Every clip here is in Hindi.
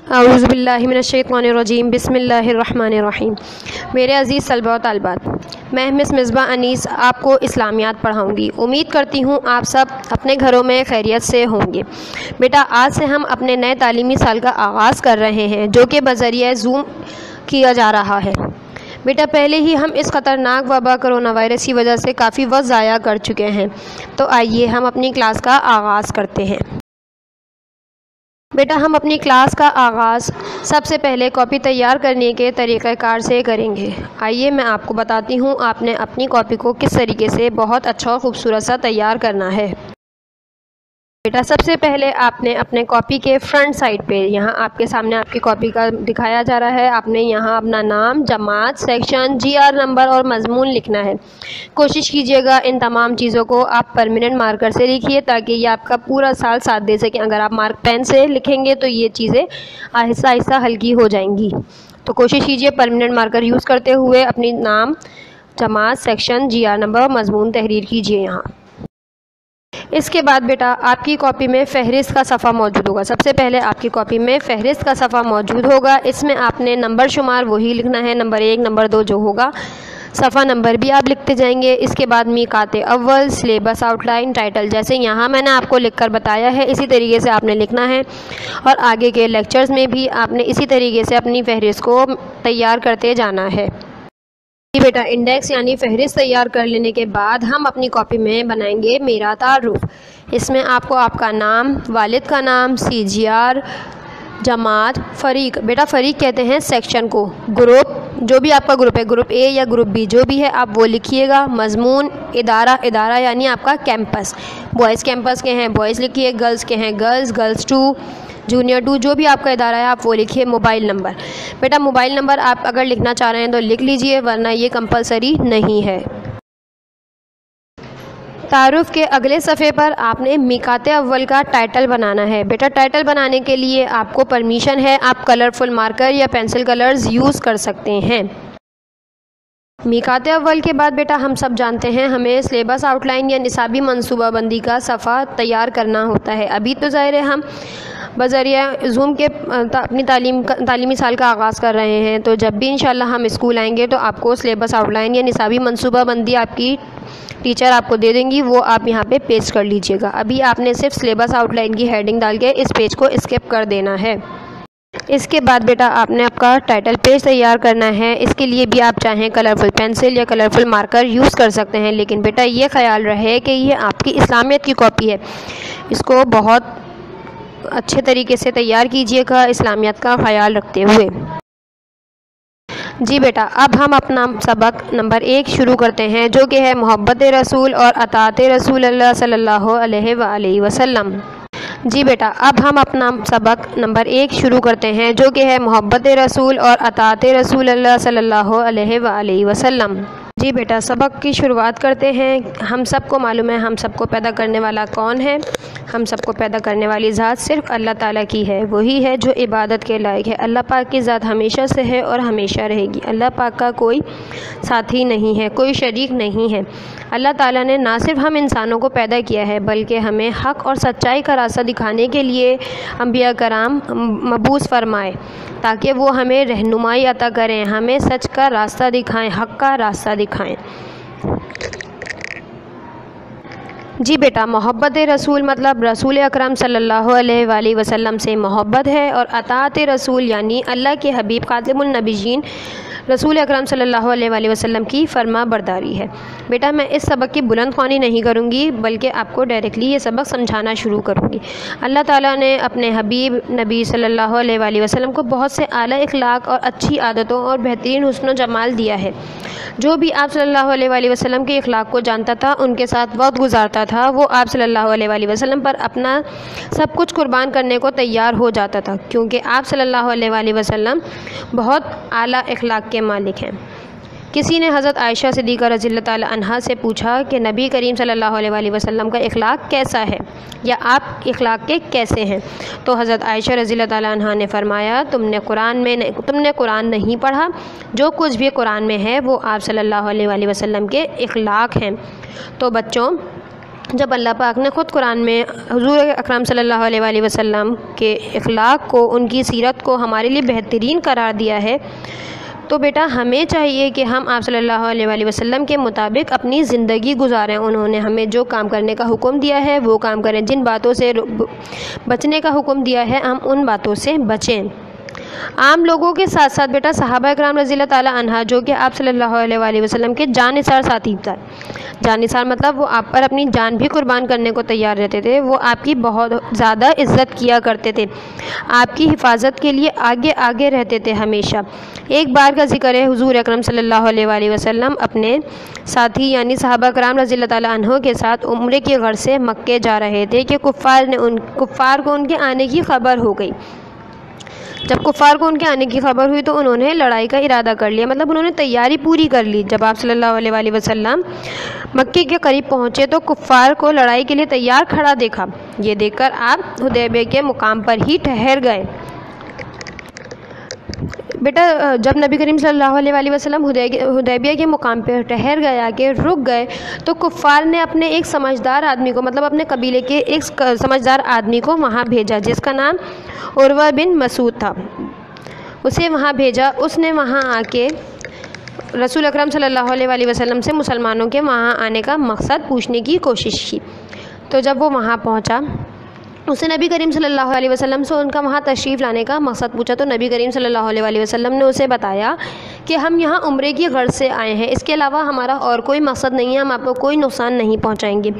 औज़ु बिल्लाहि मिनश्शैतानिर्रजीम बिस्मिल्लाहिर्रहमानिर्रहीम। मेरे अज़ीज़ तलबा व तालिबात, मैं मिस मिसबाह अनीस आपको इस्लामियात पढ़ाऊँगी। उम्मीद करती हूँ आप सब अपने घरों में खैरियत से होंगे। बेटा, आज से हम अपने नए तालीमी साल का आगाज़ कर रहे हैं, जो कि बज़रिया ज़ूम किया जा रहा है। बेटा, पहले ही हम इस ख़तरनाक वबा कोरोना वायरस की वजह से काफ़ी वक्त ज़ाया कर चुके हैं, तो आइए हम अपनी क्लास का आगाज़ करते हैं। बेटा, हम अपनी क्लास का आगाज़ सबसे पहले कॉपी तैयार करने के तरीक़ाकार से करेंगे। आइए मैं आपको बताती हूँ आपने अपनी कॉपी को किस तरीके से बहुत अच्छा और ख़ूबसूरत सा तैयार करना है। बेटा, सबसे पहले आपने अपने कॉपी के फ्रंट साइड पे, यहाँ आपके सामने आपकी कॉपी का दिखाया जा रहा है, आपने यहाँ अपना नाम, जमात, सेक्शन, GR नंबर और मज़मून लिखना है। कोशिश कीजिएगा इन तमाम चीज़ों को आप परमानेंट मार्कर से लिखिए, ताकि ये आपका पूरा साल साथ दे सकें। अगर आप मार्क पेन से लिखेंगे तो ये चीज़ें आहिस्ता आहिस्ता हल्की हो जाएंगी। तो कोशिश कीजिए परमानेंट मार्कर यूज़ करते हुए अपनी नाम, जमात, सेक्शन, GR नंबर और मज़मून तहरीर कीजिए यहाँ। इसके बाद बेटा, आपकी कॉपी में फ़हरिस्त का सफ़ा मौजूद होगा। सबसे पहले आपकी कॉपी में फ़हरिस्त का सफ़ा मौजूद होगा। इसमें आपने नंबर शुमार वही लिखना है, नंबर 1, नंबर 2 जो होगा, सफ़ा नंबर भी आप लिखते जाएंगे। इसके बाद मीकाते अव्वल, सिलेबस आउटलाइन, टाइटल, जैसे यहाँ मैंने आपको लिखकर बताया है इसी तरीके से आपने लिखना है, और आगे के लेक्चर्स में भी आपने इसी तरीके से अपनी फ़हरिस्त को तैयार करते जाना है। बेटा, इंडेक्स यानी फ़हरिस्त तैयार कर लेने के बाद हम अपनी कॉपी में बनाएंगे मेरा तारुफ। इसमें आपको आपका नाम, वालिद का नाम, CGR, जमात, फ़रीक, बेटा फ़रीक कहते हैं सेक्शन को, ग्रुप, जो भी आपका ग्रुप है, ग्रुप A या ग्रुप B जो भी है आप वो लिखिएगा। मज़मून, इदारा यानी आपका कैंपस, बॉयज़ कैंपस के हैं बॉयज़ लिखिए, गर्ल्स के हैं गर्ल्स, गर्ल्स 2, जूनियर 2, जो भी आपका इदारा है आप वो लिखिए। मोबाइल नंबर, बेटा मोबाइल नंबर आप अगर लिखना चाह रहे हैं तो लिख लीजिए, वरना ये कंपलसरी नहीं है। तारुफ के अगले सफ़े पर आपने मीकाते अव्वल का टाइटल बनाना है। बेटा, टाइटल बनाने के लिए आपको परमिशन है, आप कलरफुल मार्कर या पेंसिल कलर्स यूज़ कर सकते हैं। मीकाते अव्वल के बाद बेटा, हम सब जानते हैं हमें सिलेबस आउटलाइन या निसाबी मनसूबाबंदी का सफ़ा तैयार करना होता है। अभी तो ज़ाहिर है हम बज़रिया ज़ूम के अपनी तालीमी साल का आगाज़ कर रहे हैं, तो जब भी इंशाल्लाह हम स्कूल आएंगे तो आपको सिलेबस आउटलाइन या निसाबी मनसूबाबंदी आपकी टीचर आपको दे देंगी, वो आप यहाँ पे पेस्ट कर लीजिएगा। अभी आपने सिर्फ सिलेबस आउटलाइन की हेडिंग डाल के इस पेज को स्किप कर देना है। इसके बाद बेटा, आपने आपका टाइटल पेज तैयार करना है। इसके लिए भी आप चाहें कलरफुल पेंसिल या कलरफुल मार्कर यूज़ कर सकते हैं, लेकिन बेटा ये ख्याल रहे कि ये आपकी इस्लामियत की कॉपी है, इसको बहुत अच्छे तरीके से तैयार कीजिएगा, इस्लामियत का ख्याल रखते हुए। जी बेटा, अब हम अपना सबक नंबर 1 शुरू करते हैं, जो कि है मोहब्बत रसूल और अताअत रसूल अल्लाह सल्लल्लाहु अलैहि वसल्लम। जी बेटा, अब हम अपना सबक नंबर 1 शुरू करते हैं, जो कि है मोहब्बत रसूल और अताअत रसूल अल्लाह सल्लल्लाहु अलैहि वसल्लम। जी बेटा, सबक की शुरुआत करते हैं। हम सबको मालूम है हम सबको पैदा करने वाला कौन है। हम सबको पैदा करने वाली ज़ात सिर्फ़ अल्लाह ताला की है, वही है जो इबादत के लायक है। अल्लाह पाक की ज़ात हमेशा से है और हमेशा रहेगी। अल्लाह पाक का कोई साथी नहीं है, कोई शरीक नहीं है। अल्लाह ताला ने ना सिर्फ हम इंसानों को पैदा किया है, बल्कि हमें हक़ और सच्चाई का रास्ता दिखाने के लिए अंबिया कराम मबूस फरमाए, ताकि वो हमें रहनुमाई अता करें, हमें सच का रास्ता दिखाएं, हक़ का रास्ता दिखाएं। जी बेटा, मोहब्बत रसूल मतलब रसूल अकरम सल्लल्लाहु अलैहि वसल्लम से मोहब्बत है, और अताअत रसूल यानी अल्लाह के हबीब खातिमुन नबीयीन रसूल अकरम सल्लल्लाहु अलैहि वसल्लम की फरमा बरदारी है। बेटा, मैं इस सबक की बुलंद ख़्वानी नहीं करूँगी, बल्कि आपको डायरेक्टली ये सबक समझाना शुरू करूँगी। अल्लाह ताला ने अपने हबीब नबी सल्लल्लाहु अलैहि वसल्लम को बहुत से आला इखलाक और अच्छी आदतों और बेहतरीन हुस्न जमाल दिया है। जो भी आप सल्लल्लाहु अलैहि वसल्लम के इखलाक को जानता था, उनके साथ वक्त गुजारता था, वो आप सल्लल्लाहु अलैहि वसल्लम पर अपना सब कुछ कुर्बान करने को तैयार हो जाता था, क्योंकि आप सल्लल्लाहु अलैहि वसल्लम बहुत आला इखलाक के मालिक हैं। किसी ने हज़रत आयशा सिद्दीक़ा रज़ियल्लाहु ताला अन्हा से पूछा कि नबी करीम सल्लल्लाहु अलैहि वसल्लम का इखलाक कैसा है, या आप इखलाक के कैसे हैं? तो हज़रत आयशा रज़ियल्लाहु ताला अन्हा ने फरमाया, तुमने कुरान नहीं पढ़ा, जो कुछ भी कुरान में है वो आप सल्लल्लाहु अलैहि वसल्लम के इखलाक हैं। तो बच्चों, जब अल्लाह पाक ने ख़ुद कुरान में हुज़ूर अकरम सल्लल्लाहु अलैहि वसल्लम के अखलाक को, उनकी सीरत को हमारे लिए बेहतरीन करार दिया है, तो बेटा हमें चाहिए कि हम आप सल्लल्लाहु अलैहि वसल्लम के मुताबिक अपनी ज़िंदगी गुजारें। उन्होंने हमें जो काम करने का हुक्म दिया है वो काम करें, जिन बातों से बचने का हुक्म दिया है हम उन बातों से बचें। आम लोगों के साथ साथ बेटा सहाबा इकराम रज़ियल्लाहु ताला अन्हा, जो कि आप सल्लल्लाहु अलैहि वसल्लम के जानिसार साथी था, जानिसार मतलब वो आप पर अपनी जान भी कुर्बान करने को तैयार रहते थे, वो आपकी बहुत ज़्यादा इज़्ज़त किया करते थे, आपकी हिफाजत के लिए आगे आगे रहते थे हमेशा। एक बार का जिक्र है, हुज़ूर अकरम सल्लल्लाहु अलैहि वसल्लम अपने साथी यानी सहाबा इकराम रज़ियल्लाहु ताला अन्हों के साथ उम्रे की गर्ज़ से मक्के जा रहे थे कि कुफ़ार को उनके आने की खबर हो गई। जब कुफ़ार को उनके आने की खबर हुई तो उन्होंने लड़ाई का इरादा कर लिया, मतलब उन्होंने तैयारी पूरी कर ली। जब आप सल्लल्लाहु अलैहि वसल्लम मक्के के करीब पहुँचे तो कुफ़ार को लड़ाई के लिए तैयार खड़ा देखा। ये देखकर आप हुदैबिया के मुकाम पर ही ठहर गए। बेटा जब नबी करीम सल्लल्लाहु अलैहि वसल्लम हुदैबिया के मुकाम पर ठहर गया कि रुक गए, तो कुफ़ार ने अपने एक समझदार आदमी को, मतलब अपने कबीले के एक समझदार आदमी को वहाँ भेजा, जिसका नाम उर्वा बिन मसूद था। उसे वहाँ भेजा। उसने वहाँ आके रसूल अकरम सल्लल्लाहु अलैहि वसल्लम से मुसलमानों के वहाँ आने का मकसद पूछने की कोशिश की। तो जब वो वहाँ पहुँचा, उसने नबी करीम सल्लल्लाहु अलैहि वसल्लम से उनका वहाँ तशरीफ़ लाने का मकसद पूछा। तो नबी करीम सल्लल्लाहु अलैहि वसल्लम ने उसे बताया कि हम यहाँ उम्रे की गर्ज़ से आए हैं, इसके अलावा हमारा और कोई मकसद नहीं है, हम आपको कोई नुकसान नहीं पहुँचाएंगे।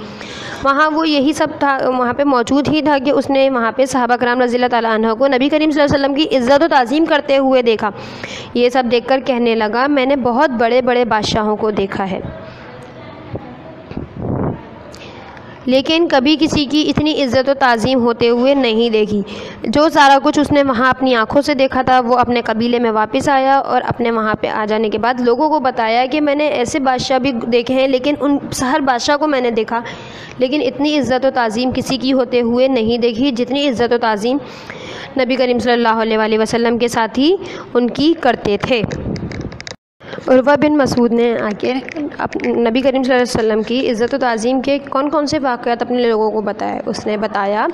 वहाँ वो यही सब था, वहाँ पे मौजूद ही था कि उसने वहाँ पे सहाबा कराम रज़ियल्लाहु ताला अन्हुम को नबी करीम सल्लल्लाहु अलैहि वसल्लम की इज़्ज़त और ताज़ीम करते हुए देखा। ये सब देखकर कहने लगा, मैंने बहुत बड़े बड़े बादशाहों को देखा है, लेकिन कभी किसी की इतनी इज़्ज़त और ताज़ीम होते हुए नहीं देखी। जो सारा कुछ उसने वहाँ अपनी आँखों से देखा था, वो अपने कबीले में वापस आया और अपने वहाँ पे आ जाने के बाद लोगों को बताया कि मैंने ऐसे बादशाह भी देखे हैं, लेकिन उन हर बादशाह को मैंने देखा, लेकिन इतनी इज़्ज़त और ताज़ीम किसी की होते हुए नहीं देखी जितनी इज़्ज़त और ताज़ीम नबी करीम सल्लल्लाहु अलैहि वसल्लम के साथ ही उनकी करते थे। उर्वा बिन मसूद ने आके नबी करीम सल्लल्लाहु अलैहि वसल्लम की इज़्ज़त और ताज़ीम के कौन कौन से वाक़यात अपने लोगों को बताए। उसने बताया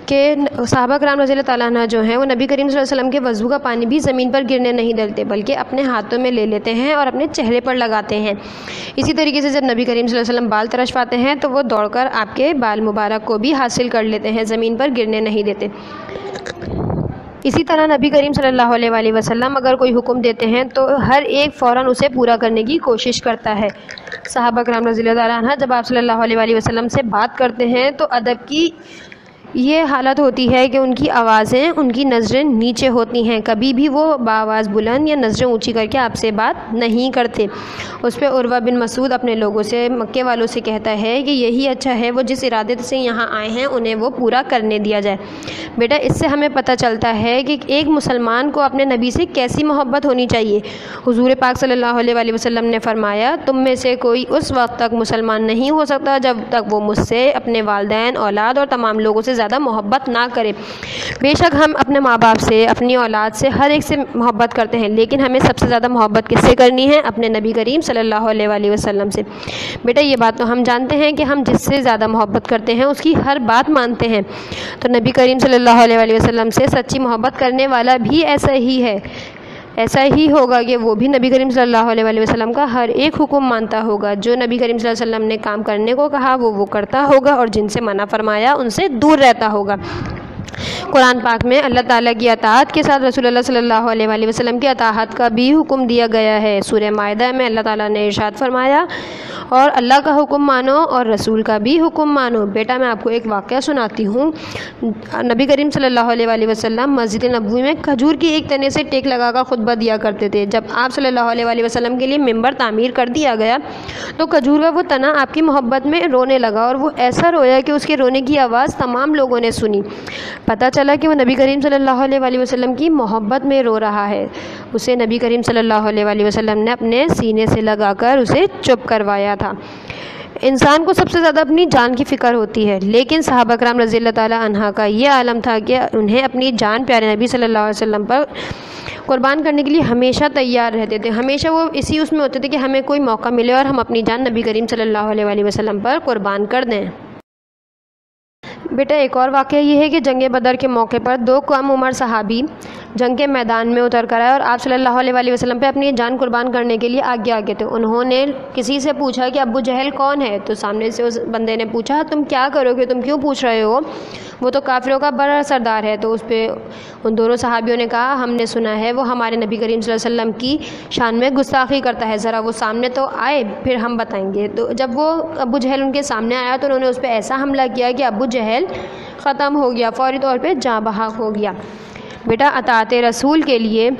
कि सहाबा कराम रज़ियल्लाहु ताला अन्हुम जो हैं वो नबी करीम सल्लल्लाहु अलैहि वसल्लम के वज़ू का पानी भी ज़मीन पर गिरने नहीं देते, बल्कि अपने हाथों में ले लेते हैं और अपने चेहरे पर लगाते हैं। इसी तरीके से जब नबी करीम सल्लल्लाहु अलैहि वसल्लम बाल तरशवाते हैं तो वो दौड़कर आपके बाल मुबारक को भी हासिल कर लेते हैं, ज़मीन पर गिरने नहीं देते। इसी तरह नबी करीम सल्लल्लाहु अलैहि वसल्लम अगर कोई हुक्म देते हैं तो हर एक फ़ौरन उसे पूरा करने की कोशिश करता है। सहाबा कराम रज़ियल्लाहु ताला अन्हुम जब आप सल्लल्लाहु अलैहि वसल्लम से बात करते हैं तो अदब की ये हालत होती है कि उनकी आवाज़ें, उनकी नज़रें नीचे होती हैं, कभी भी वो बाआवाज़ बुलंद या नज़रें ऊंची करके आपसे बात नहीं करते। उस पर उर्वा बिन मसूद अपने लोगों से, मक्के वालों से कहता है कि यही अच्छा है, वो जिस इरादे से यहाँ आए हैं उन्हें वो पूरा करने दिया जाए। बेटा इससे हमें पता चलता है कि एक मुसलमान को अपने नबी से कैसी मोहब्बत होनी चाहिए। हुज़ूर पाक सल्लल्लाहु अलैहि वसल्लम ने फरमाया, तुम में से कोई उस वक्त तक मुसलमान नहीं हो सकता जब तक वो मुझसे, अपने वालिदैन, औलाद और तमाम लोगों से ज़्यादा मोहब्बत ना करे। बेशक हम अपने माँ बाप से, अपनी औलाद से, हर एक से मोहब्बत करते हैं, लेकिन हमें सबसे ज़्यादा मोहब्बत किससे करनी है? अपने नबी करीम सल्लल्लाहु अलैहि वसल्लम से। बेटा ये बात तो हम जानते हैं कि हम जिससे ज़्यादा मोहब्बत करते हैं उसकी हर बात मानते हैं, तो नबी करीम सल्लल्लाहु अलैहि वसल्लम से सच्ची मोहब्बत करने वाला भी ऐसा ही है। ऐसा ही होगा कि वो भी नबी करीम सल्लल्लाहु अलैहि वसल्लम का हर एक हुक्म मानता होगा। जो नबी करीम सल्लल्लाहु अलैहि वसल्लम ने काम करने को कहा वो करता होगा, और जिनसे मना फरमाया उनसे दूर रहता होगा। कुरान पाक में अल्लाह ताला की अताअत के साथ रसूलुल्लाह सल्लल्लाहु अलैहि वसल्लम की अताअत का भी हुक्म दिया गया है। सूरह माइदा में अल्लाह ताला ने इरशाद फरमाया, और अल्लाह का हुक्म मानो और रसूल का भी हुक्म मानो। बेटा मैं आपको एक वाक़या सुनाती हूँ। नबी करीम सल्लल्लाहु अलैहि वसल्लम मस्जिद नबवी में खजूर की एक तने से टेक लगाकर खुतबा दिया करते थे। जब आप सल्लल्लाहु अलैहि वसल्लम के लिए मिंबर तामीर कर दिया गया तो खजूर का वो तना आपकी मोहब्बत में रोने लगा, और वो ऐसा रोया कि उसके रोने की आवाज़ तमाम लोगों ने सुनी। पता चला कि वो नबी करीम सल्लल्लाहु अलैहि वसल्लम की मोहब्बत में रो रहा है। उसे नबी करीम सल्लल्लाहु अलैहि वसल्लम ने अपने सीने से लगाकर उसे चुप करवाया था। इंसान को सबसे ज़्यादा अपनी जान की फ़िक्र होती है, लेकिन सहाबा कराम रज़ियल्लाहु ताला अन्हा का ये आलम था कि उन्हें अपनी जान प्यारे नबी सल्लल्लाहु अलैहि वसल्लम पर कुर्बान करने के लिए हमेशा तैयार रहते थे। हमेशा वो इसी उसमें होते थे कि हमें कोई मौका मिले और हम अपनी जान नबी करीम सल्लल्लाहु अलैहि वसल्लम पर कुर्बान कर दें। बेटा एक और वाक़या ये है कि जंग बदर के मौके पर 2 कम उम्र सहाबी जंग के मैदान में उतर कर आए और आप सल्लल्लाहु अलैहि वसल्लम पे अपनी जान कुर्बान करने के लिए आगे थे। उन्होंने किसी से पूछा कि अबू जहल कौन है, तो सामने से उस बंदे ने पूछा तुम क्या करोगे, तुम क्यों पूछ रहे हो, वो तो काफिरों का बड़ा सरदार है। तो उस पर उन दोनों सहाबियों ने कहा हमने सुना है वो हमारे नबी करीम सल्लल्लाहु अलैहि वसल्लम की शान में गुस्ताखी करता है, ज़रा वो सामने तो आए फिर हम बताएंगे। तो जब वो अबू जहल उनके सामने आया तो उन्होंने उस पर ऐसा हमला किया कि अबू जहल ख़त्म हो गया, फौरी तौर पे जाँ बहक हो गया। बेटा अताअत रसूल के लिए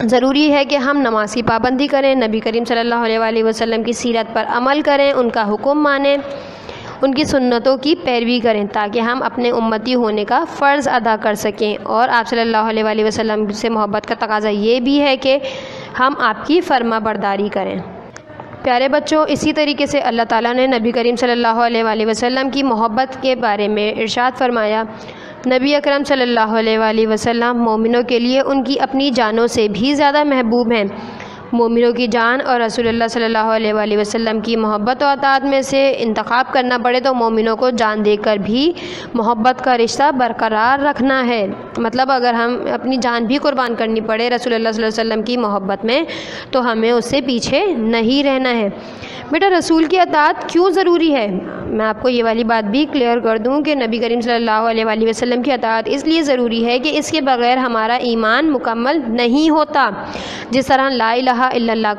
ज़रूरी है कि हम नमाज की पाबंदी करें, नबी करीम सल्लल्लाहु अलैहि वसल्लम की सीरत पर अमल करें, उनका हुक्म मानें, उनकी सुन्नतों की पैरवी करें ताकि हम अपने उम्मती होने का फ़र्ज़ अदा कर सकें। और आप सल्लल्लाहु अलैहि वसल्लम से मोहब्बत का तकाज़ा ये भी है कि हम आपकी फर्मा बरदारी करें। प्यारे बच्चों, इसी तरीके से अल्लाह ताला ने नबी करीम सल्लल्लाहु अलैहि वसल्लम की मोहब्बत के बारे में इरशाद फरमाया, नबी अकरम सल्लल्लाहु अलैहि वसल्लम मोमिनों के लिए उनकी अपनी जानों से भी ज़्यादा महबूब हैं। मोमिनों की जान और रसूलुल्लाह सल्लल्लाहु अलैहि वसल्लम की मोहब्बत और अताअत में से इंतखाब करना पड़े तो मोमिनों को जान देकर भी मोहब्बत का रिश्ता बरकरार रखना है। मतलब अगर हम अपनी जान भी कुर्बान करनी पड़े रसूलुल्लाह सल्लल्लाहु अलैहि वसल्लम की मोहब्बत में तो हमें उससे पीछे नहीं रहना है। बेटा रसूल की अताअत क्यों ज़रूरी है, मैं आपको ये वाली बात भी क्लियर कर दूं कि नबी करीम सल्लल्लाहु अलैहि वसल्लम की अताअत इसलिए ज़रूरी है कि इसके बग़ैर हमारा ईमान मुकम्मल नहीं होता। जिस तरह ला इलाहा इल्लल्लाह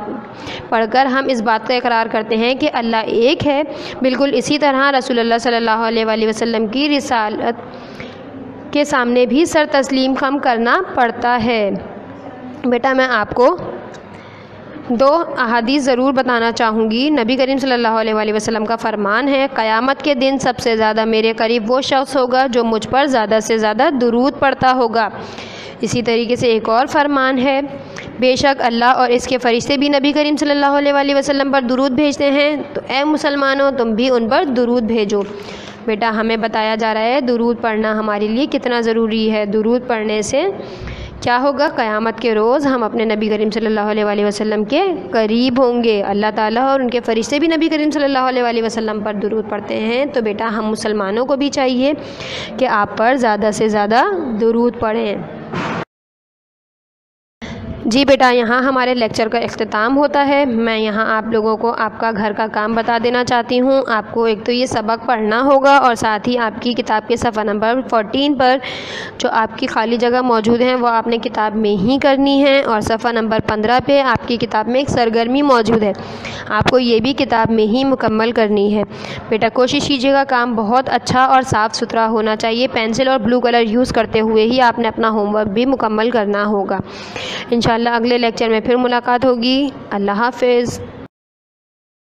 पढ़कर हम इस बात का इकरार करते हैं कि अल्लाह एक है, बिल्कुल इसी तरह रसूलुल्लाह सल्लल्लाहु अलैहि वसल्लम की रिसालत के सामने भी सर तस्लीम खम करना पड़ता है। बेटा मैं आपको 2 अहादीस ज़रूर बताना चाहूँगी। नबी करीम सल्लल्लाहु अलैहि वसल्लम का फ़रमान है, क़यामत के दिन सबसे ज़्यादा मेरे करीब वो शख्स होगा जो मुझ पर ज़्यादा से ज़्यादा दुरूद पढ़ता होगा। इसी तरीके से एक और फ़रमान है, बेशक अल्लाह और इसके फ़रिश्ते भी नबी करीम सल्लल्लाहु अलैहि वसल्लम पर दुरूद भेजते हैं, तो ए मुसलमानों तुम भी उन पर दुरूद भेजो। बेटा हमें बताया जा रहा है दुरूद पढ़ना हमारे लिए कितना ज़रूरी है। दुरूद पढ़ने से क्या होगा, क़यामत के रोज़ हम अपने नबी करीम सल्लल्लाहु अलैहि वसल्लम के करीब होंगे। अल्लाह ताला और उनके फ़रिश्ते भी नबी करीम सल्लल्लाहु अलैहि वसल्लम पर दुरूद पढ़ते हैं। तो बेटा हम मुसलमानों को भी चाहिए कि आप पर ज़्यादा से ज़्यादा दुरूद पढ़ें। जी बेटा यहाँ हमारे लेक्चर का इख्तिताम होता है। मैं यहाँ आप लोगों को आपका घर का काम बता देना चाहती हूँ। आपको एक तो ये सबक पढ़ना होगा और साथ ही आपकी किताब के सफ़ा नंबर 14 पर जो आपकी खाली जगह मौजूद है वो आपने किताब में ही करनी है और सफ़ा नंबर 15 पे आपकी किताब में एक सरगर्मी मौजूद है, आपको ये भी किताब में ही मुकम्मल करनी है। बेटा कोशिश कीजिएगा काम बहुत अच्छा और साफ़ सुथरा होना चाहिए। पेंसिल और ब्लू कलर यूज़ करते हुए ही आपने अपना होमवर्क भी मुकम्मल करना होगा। इंशाअल्लाह अगले लेक्चर में फिर मुलाकात होगी। अल्लाह हाफ़िज़।